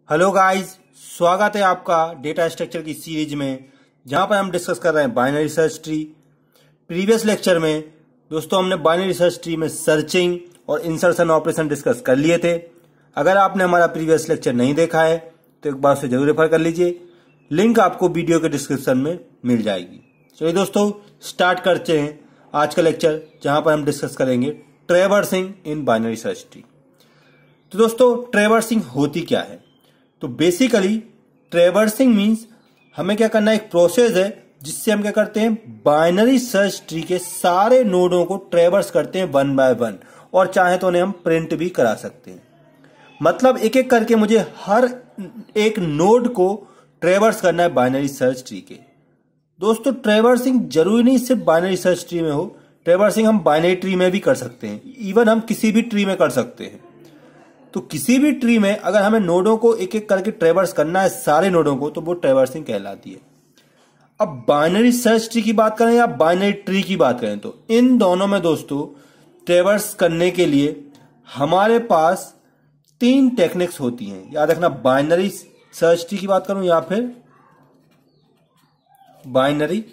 Hello guys, स्वागत है आपका डेटा स्ट्रक्चर की सीरीज में, जहां पर हम डिस्कस कर रहे हैं binary search tree. Previous lecture में दोस्तों हमने बाइनरी सर्च ट्री में सर्चिंग और इंसर्शन ऑपरेशन डिस्कस कर लिए थे। अगर आपने हमारा प्रीवियस लेक्चर नहीं देखा है तो एक बार से जरूर रेफर कर लीजिए, लिंक आपको वीडियो के डिस्क्रिप्शन में मिल जाएगी। चलिए दोस्तों स्टार्ट करते हैं आज का लेक्चर, जहां पर हम डिस्कस करेंगे traversing in binary search tree. तो दोस्तों ट्रैवर्सिंग होती क्या है? तो बेसिकली ट्रैवर्सिंग मींस हमें क्या करना है, एक प्रोसेस है जिससे हम क्या करते हैं, बाइनरी सर्च ट्री के सारे नोडों को ट्रैवर्स करते हैं वन बाय वन, और चाहे तो उन्हें हम प्रिंट भी करा सकते हैं। मतलब एक एक करके मुझे हर एक नोड को ट्रैवर्स करना है बाइनरी सर्च ट्री के। दोस्तों ट्रैवर्सिंग जरूरी नहीं सिर्फ बाइनरी सर्च ट्री में हो, ट्रैवर्सिंग हम बाइनरी ट्री में भी कर सकते हैं, इवन हम किसी भी ट्री में कर सकते हैं। तो किसी भी ट्री में अगर हमें नोडों को एक एक करके ट्रैवर्स करना है सारे नोडों को, तो वो ट्रैवर्सिंग कहलाती है। अब बाइनरी सर्च ट्री की बात करें या बाइनरी ट्री की बात करें, तो इन दोनों में दोस्तों ट्रैवर्स करने के लिए हमारे पास तीन टेक्निक्स होती हैं। याद रखना, बाइनरी सर्च ट्री की बात करूं या फिर बाइनरी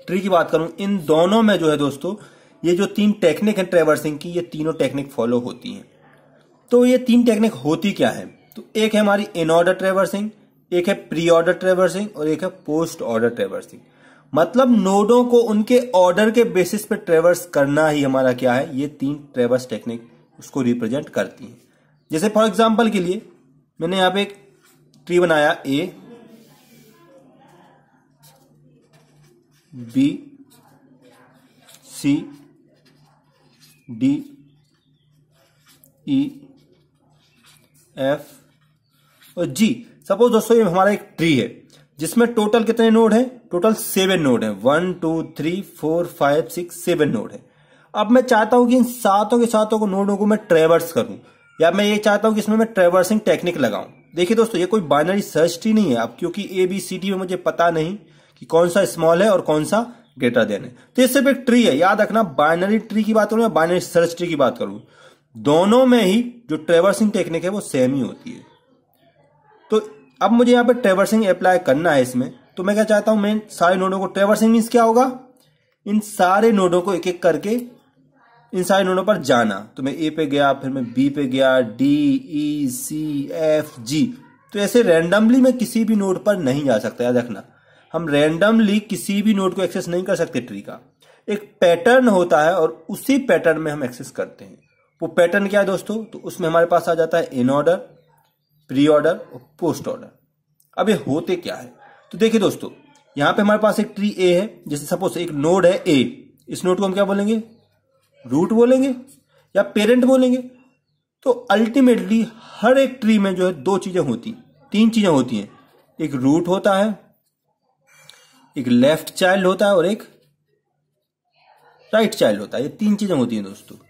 ट्री की बात करूं, इन दोनों में जो है दोस्तों ये जो तीन टेक्निक है ट्रैवर्सिंग की, ये तीनों टेक्निक फॉलो होती हैं। तो ये तीन टेक्निक होती क्या है? तो एक है हमारी इन ऑर्डर ट्रैवर्सिंग, एक है प्री ऑर्डर ट्रैवर्सिंग और एक है पोस्ट ऑर्डर ट्रैवर्सिंग। मतलब नोडों को उनके ऑर्डर के बेसिस पे ट्रैवर्स करना ही हमारा क्या है, ये तीन ट्रैवर्स टेक्निक उसको रिप्रेजेंट करती हैं। जैसे फॉर एग्जांपल के लिए मैंने यहां पे एक ट्री बनाया, A B C D E F और जी। सपोज दोस्तों ये हमारा एक ट्री है जिसमें टोटल कितने नोड हैं? टोटल 7 नोड हैं। 1 2 3 4 5 6 7 नोड है। अब मैं चाहता हूं कि इन सातों के सातों को नोडों को मैं ट्रैवर्स करूं, या मैं ये चाहता हूं कि इसमें मैं ट्रैवर्सिंग टेक्निक लगाऊं। देखिए दोस्तों ये कोई बाइनरी सर्च ट्री नहीं है, अब क्योंकि ए बी सी डी में मुझे पता नहीं कि कौन सा स्मॉल है और कौन सा ग्रेटर देन है, तो ये सिर्फ एक ट्री है। याद रखना, बाइनरी ट्री की बात करूं या बाइनरी सर्च ट्री की बात करूं, दोनों में ही जो ट्रैवर्सिंग टेक्निक है वो सेम ही होती है। तो अब मुझे यहां पे ट्रैवर्सिंग अप्लाई करना है इसमें, तो मैं क्या चाहता हूं, मैं सारे नोडों को ट्रैवर्सिंग मींस क्या होगा, इन सारे नोडों को एक एक करके इन सारे नोडों पर जाना। तो मैं ए पे गया, फिर मैं बी पे गया, D E C F G. तो ऐसे रैंडमली मैं किसी भी नोड पर नहीं जा सकता। याद रखना, हम रैंडमली किसी भी नोड को एक्सेस नहीं कर सकते। ट्री का एक पैटर्न होता है और उसी पैटर्न में हम एक्सेस करते हैं। वो पैटर्न क्या है दोस्तों? तो उसमें हमारे पास आ जाता है इन ऑर्डर, प्री ऑर्डर और पोस्ट ऑर्डर। अब ये होते क्या है? तो देखिए दोस्तों, यहां पे हमारे पास एक ट्री ए है। जैसे सपोज एक नोड है ए, इस नोड को हम क्या बोलेंगे, रूट बोलेंगे या पेरेंट बोलेंगे। तो अल्टीमेटली हर एक ट्री में जो है दो चीजें होती, तीन चीजें होती हैं। एक रूट होता है, एक लेफ्ट चाइल्ड होता है और एक राइट चाइल्ड होता है। ये तीन चीजें होती हैं दोस्तों।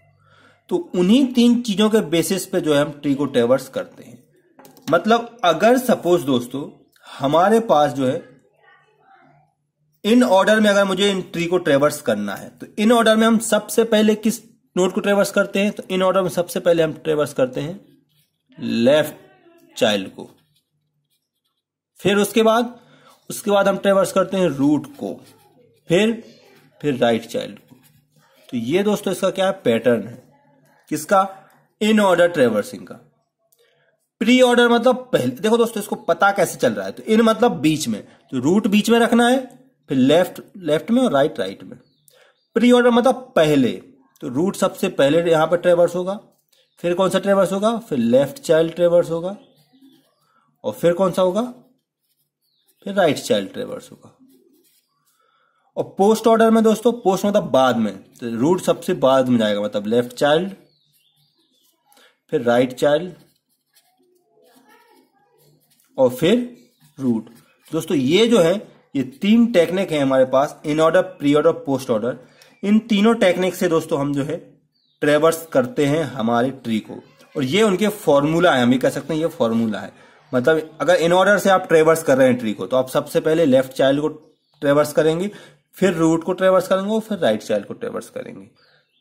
तो उन्हीं तीन चीजों के बेसिस पे जो है हम ट्री को ट्रैवर्स करते हैं। मतलब अगर सपोज दोस्तों हमारे पास जो है इन ऑर्डर में, अगर मुझे इन ट्री को ट्रैवर्स करना है, तो इन ऑर्डर में हम सबसे पहले किस नोड को ट्रैवर्स करते हैं? तो इन ऑर्डर में सबसे पहले हम ट्रैवर्स करते हैं लेफ्ट चाइल्ड को, फिर उसके बाद हम ट्रैवर्स करते हैं रूट को, फिर राइट चाइल्ड को। तो ये दोस्तों इसका क्या है, पैटर्न है। किसका? इन ऑर्डर ट्रैवर्सिंग का। प्री ऑर्डर मतलब पहले, देखो दोस्तों इसको पता कैसे चल रहा है, तो इन मतलब बीच में, तो रूट बीच में रखना है, फिर लेफ्ट में और राइट में। प्री ऑर्डर मतलब पहले, तो रूट सबसे पहले यहां पर ट्रैवर्स होगा, फिर कौन सा ट्रैवर्स होगा, फिर लेफ्ट चाइल्ड ट्रैवर्स होगा, और फिर कौन सा होगा, फिर राइट चाइल्ड ट्रैवर्स होगा। और पोस्ट ऑर्डर में दोस्तों, पोस्ट मतलब बाद में, तो रूट सबसे बाद में जाएगा, मतलब लेफ्ट चाइल्ड, फिर राइट चाइल्ड और फिर रूट। दोस्तों ये जो है, ये तीन टेक्निक है हमारे पास, in order, pre order, post order. इन तीनों टेक्निक से दोस्तों हम जो है ट्रैवर्स करते हैं हमारे ट्री को, और ये उनके फॉर्मूला है। हम ये कह सकते हैं ये फॉर्मूला है। मतलब अगर इन ऑर्डर से आप ट्रैवर्स कर रहे हैं ट्री को, तो आप सबसे पहले लेफ्ट चाइल्ड को ट्रैवर्स करेंगे, फिर रूट को ट्रैवर्स करेंगे और फिर राइट चाइल्ड को ट्रैवर्स करेंगे।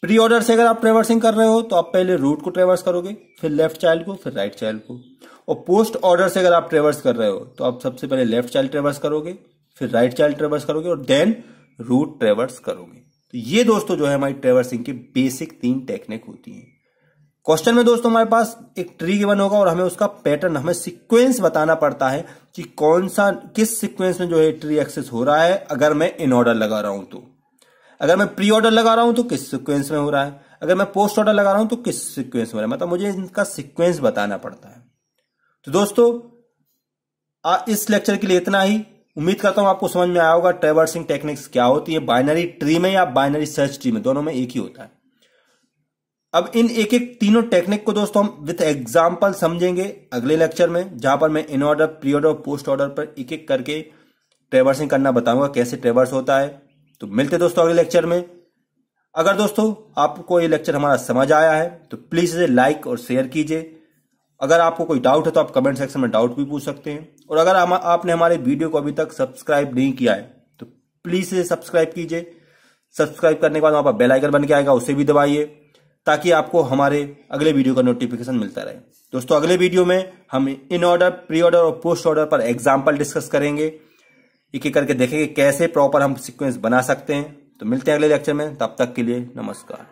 प्री ऑर्डर से अगर आप ट्रैवर्सिंग कर रहे हो तो आप पहले रूट को ट्रैवर्स करोगे, फिर लेफ्ट चाइल्ड को, फिर राइट चाइल्ड को। और पोस्ट ऑर्डर से अगर आप ट्रेवर्स कर रहे हो तो आप सबसे पहले लेफ्ट चाइल्ड ट्रेवर्स करोगे, फिर राइट चाइल्ड ट्रेवर्स करोगे और देन रूट ट्रेवर्स करोगे। तो ये दोस्तों जो है हमारी ट्रेवर्सिंग की बेसिक 3 टेक्निक होती है। क्वेश्चन में दोस्तों हमारे पास एक ट्री गिवन होगा और हमें उसका पैटर्न, हमें सीक्वेंस बताना पड़ता है कि कौन सा, किस सीक्वेंस में जो है ट्री एक्सेस हो रहा है। अगर मैं इन ऑर्डर लगा रहा हूं तो, अगर मैं प्री ऑर्डर लगा रहा हूं तो किस सीक्वेंस में हो रहा है, अगर मैं पोस्ट ऑर्डर लगा रहा हूं तो किस सीक्वेंस में हो रहा है, मतलब मुझे इनका सीक्वेंस बताना पड़ता है। तो दोस्तों इस लेक्चर के लिए इतना ही। उम्मीद करता हूं आपको समझ में आया होगा ट्रेवर्सिंग टेक्निक्स क्या होती है, बाइनरी ट्री में या बाइनरी सर्च ट्री में, दोनों में एक ही होता है। अब इन एक एक तीनों टेक्निक को दोस्तों हम विद एग्जांपल समझेंगे अगले लेक्चर में, जहां पर मैं इन ऑर्डर, प्री ऑर्डर और पोस्ट ऑर्डर पर एक एक करके ट्रेवर्सिंग करना बताऊंगा, कैसे ट्रेवर्स होता है। तो मिलते हैं दोस्तों अगले लेक्चर में। अगर दोस्तों आपको ये लेक्चर हमारा समझ आया है तो प्लीज इसे लाइक और शेयर कीजिए। अगर आपको कोई डाउट है तो आप कमेंट सेक्शन में डाउट भी पूछ सकते हैं। और अगर आपने हमारे वीडियो को अभी तक सब्सक्राइब नहीं किया है तो प्लीज इसे सब्सक्राइब कीजिए। सब्सक्राइब करने के बाद वहां पर बेल आइकन बन के आएगा, उसे भी दबाइए ताकि आपको हमारे अगले वीडियो का नोटिफिकेशन मिलता रहे। दोस्तों अगले वीडियो में हम इन ऑर्डर, प्री ऑर्डर और पोस्ट ऑर्डर पर एग्जाम्पल डिस्कस करेंगे, एक एक करके देखेंगे कैसे प्रॉपर हम सीक्वेंस बना सकते हैं। तो मिलते हैं अगले लेक्चर में, तब तक के लिए नमस्कार।